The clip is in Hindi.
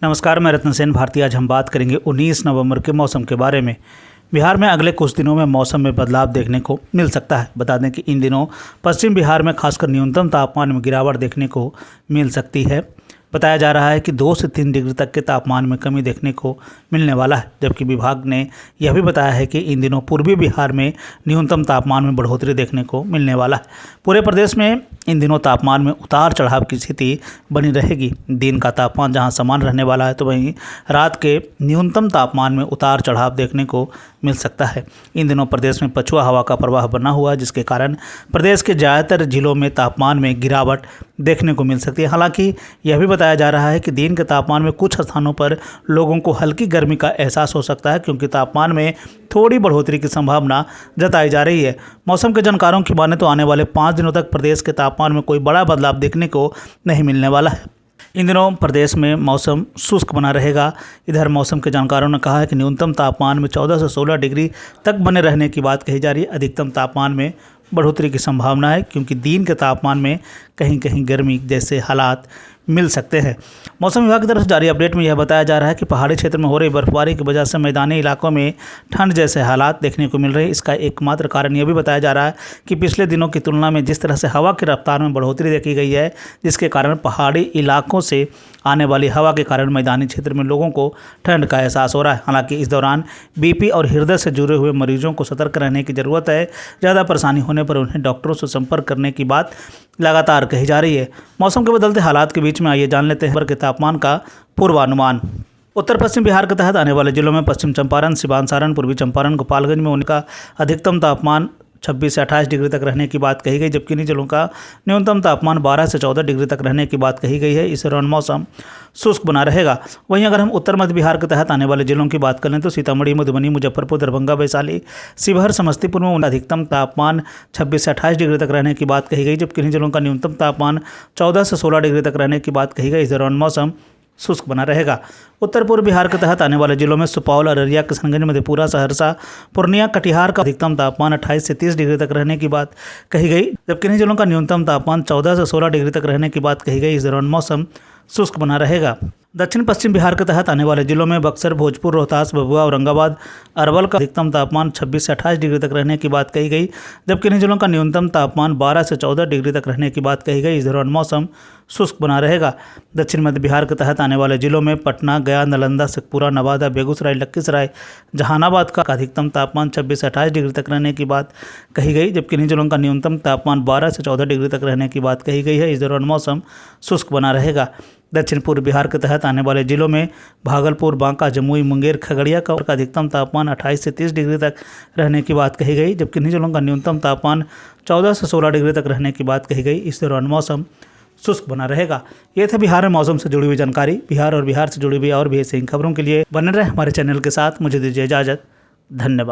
नमस्कार, मैं रत्न सेन भारती। आज हम बात करेंगे 19 नवंबर के मौसम के बारे में। बिहार में अगले कुछ दिनों में मौसम में बदलाव देखने को मिल सकता है। बता दें कि इन दिनों पश्चिम बिहार में खासकर न्यूनतम तापमान में गिरावट देखने को मिल सकती है। बताया जा रहा है कि 2 से 3 डिग्री तक के तापमान में कमी देखने को मिलने वाला है, जबकि विभाग ने यह भी बताया है कि इन दिनों पूर्वी बिहार में न्यूनतम तापमान में बढ़ोतरी देखने को मिलने वाला है। पूरे प्रदेश में इन दिनों तापमान में उतार चढ़ाव की स्थिति बनी रहेगी। दिन का तापमान जहां समान रहने वाला है, तो वहीं रात के न्यूनतम तापमान में उतार चढ़ाव देखने को मिल सकता है। इन दिनों प्रदेश में पछुआ हवा का प्रवाह बना हुआ है, जिसके कारण प्रदेश के ज़्यादातर जिलों में तापमान में गिरावट देखने को मिल सकती है। हालांकि यह भी बताया जा रहा है कि दिन के तापमान में कुछ स्थानों पर लोगों को हल्की गर्मी का एहसास हो सकता है, क्योंकि तापमान में थोड़ी बढ़ोतरी की संभावना जताई जा रही है। मौसम के जानकारों की माने तो आने वाले 5 दिनों तक प्रदेश के तापमान में कोई बड़ा बदलाव देखने को नहीं मिलने वाला है। इन दिनों प्रदेश में मौसम शुष्क बना रहेगा। इधर मौसम के जानकारों ने कहा है कि न्यूनतम तापमान में 14 से 16 डिग्री तक बने रहने की बात कही जा रही है। अधिकतम तापमान में बढ़ोतरी की संभावना है, क्योंकि दिन के तापमान में कहीं कहीं गर्मी जैसे हालात मिल सकते हैं। मौसम विभाग की तरफ से जारी अपडेट में यह बताया जा रहा है कि पहाड़ी क्षेत्र में हो रही बर्फबारी की वजह से मैदानी इलाकों में ठंड जैसे हालात देखने को मिल रहे हैं। इसका एकमात्र कारण यह भी बताया जा रहा है कि पिछले दिनों की तुलना में जिस तरह से हवा की रफ्तार में बढ़ोतरी देखी गई है, जिसके कारण पहाड़ी इलाकों से आने वाली हवा के कारण मैदानी क्षेत्र में लोगों को ठंड का एहसास हो रहा है। हालांकि इस दौरान बीपी और हृदय से जुड़े हुए मरीजों को सतर्क रहने की ज़रूरत है। ज़्यादा परेशानी होने पर उन्हें डॉक्टरों से संपर्क करने की बात लगातार कही जा रही है। मौसम के बदलते हालात के बीच में आइए जान लेते हैं के तापमान का पूर्वानुमान। उत्तर पश्चिम बिहार के तहत आने वाले जिलों में पश्चिम चंपारण, सिवान, सारण, पूर्वी चंपारण, गोपालगंज में उनका अधिकतम तापमान 26 से 28 डिग्री तक रहने की बात कही गई, जबकि इन जिलों का न्यूनतम तापमान 12 से 14 डिग्री तक रहने की बात कही गई है। इस दौरान मौसम शुष्क बना रहेगा। वहीं अगर हम उत्तर मध्य बिहार के तहत आने वाले जिलों की बात करें तो सीतामढ़ी, मधुबनी, मुजफ्फरपुर, दरभंगा, वैशाली, शिवहर, समस्तीपुर में अधिकतम तापमान 26 से 28 डिग्री तक रहने की बात कही गई, जबकि इन जिलों का न्यूनतम तापमान 14 से 16 डिग्री तक रहने की बात कही गई। इस दौरान मौसम शुष्क बना रहेगा। उत्तर पूर्व बिहार के तहत आने वाले जिलों में सुपौल, अररिया, किशनगंज, मधेपुरा, सहरसा, पूर्णिया, कटिहार का अधिकतम तापमान 28 से 30 डिग्री तक रहने की बात कही गई, जबकि इन जिलों का न्यूनतम तापमान 14 से 16 डिग्री तक रहने की बात कही गई। इस दौरान मौसम शुष्क बना रहेगा। दक्षिण पश्चिम बिहार के तहत आने वाले जिलों में बक्सर, भोजपुर, रोहतास, भभुआ, औरंगाबाद, अरवल का अधिकतम तापमान 26 से 28 डिग्री तक रहने की बात कही गई, जबकि इन जिलों का न्यूनतम तापमान 12 से 14 डिग्री तक रहने की बात कही गई। इस दौरान मौसम शुष्क बना रहेगा। दक्षिण मध्य बिहार के तहत आने वाले जिलों में पटना, गया, नालंदा, शेखपुरा, नवादा, बेगूसराय, लखीसराय, जहानाबाद का अधिकतम तापमान 26 से 28 डिग्री तक रहने की बात कही गई, जबकि इन जिलों का न्यूनतम तापमान 12 से 14 डिग्री तक रहने की बात कही गई है। इस दौरान मौसम शुष्क बना रहेगा। दक्षिण पूर्व बिहार के तहत आने वाले जिलों में भागलपुर, बांका, जमुई, मुंगेर, खगड़िया का अधिकतम तापमान 28 से 30 डिग्री तक रहने की बात कही गई, जबकि इन जिलों का न्यूनतम तापमान 14 से 16 डिग्री तक रहने की बात कही गई। इस दौरान मौसम शुष्क बना रहेगा। ये था बिहार में मौसम से जुड़ी हुई जानकारी। बिहार और बिहार से जुड़ी हुई और भी ऐसी खबरों के लिए बने रहे हमारे चैनल के साथ। मुझे दीजिए इजाज़त। धन्यवाद।